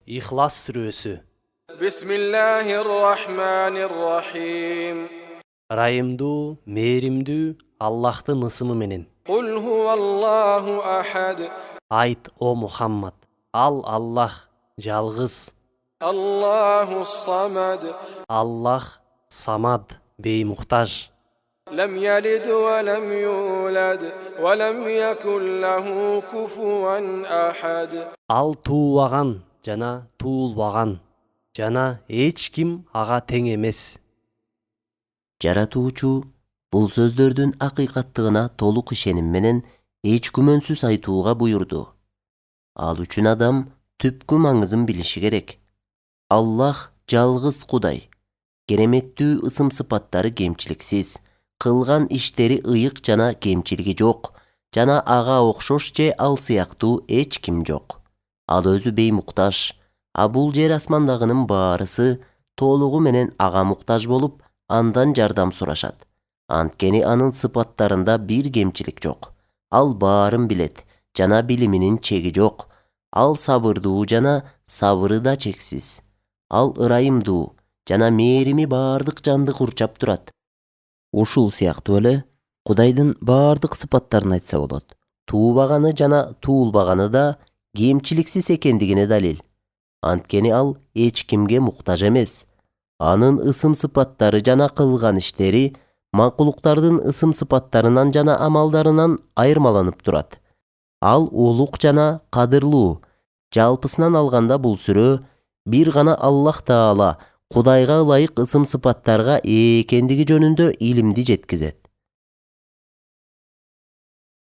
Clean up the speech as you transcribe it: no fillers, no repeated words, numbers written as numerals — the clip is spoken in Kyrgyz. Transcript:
İhlas сүрөсү. Bismillahirrahmanirrahim. Ырайымдуу, мээримдүү Аллахтын ысымы менен. Kul huvallahu ahad. Айт, о Мухаммад, ал Аллах, жалгыз. Allahu samad. Аллах самад, беймуктаж. Lam yalid wa lam yulad wa lam yakun lahu kufuwan ahad. Ал туубаган жана туулбаган, жана эч ким ага тең эмес. Жаратуучу бул сөздөрдүн акыйкаттыгына толук ишеним менен эч күмөнсүз айтууга буйрду. Ал үчүн адам түпкү маңызын билиши керек. Аллах жалгыз Кудай. Кереметтүү ысым сыпаттары кемчиликсиз, кылган иштери ыйык жана кемчилиги жок, жана ага окшош же ал сыяктуу эч ким жок. Ал өзү беймуктаж, а бул жер асмандагынын баарысы толугу менен ага муктаж болуп, андан жардам сурашат. Анткени анын сыпаттарында бир кемчилик жок. Ал баарын билет, жана билиминин чеги жок. Ал сабырдуу жана сабыры да чексиз. Ал ырайымдуу жана мээрими баардык жанды курчап турат. Ушул сыяктуу эле Кудайдын баардык сыпаттарын айтса болот. Туубаганы жана туулбаганы да кемчиликсиз экендигине далил. Анткени ал эч кимге муктаж эмес. Анын ысым сыпаттары жана кылган иштери макулуктардын ысым сыпаттарынан жана амалдарынан айырмаланып турат. Ал улук жана кадырлуу. Жалпысынан алганда бул сүрө бир гана Аллах Таала Кудайга ылайык ысым сыпаттарга ээ экендиги жөнүндө илимди жеткизет.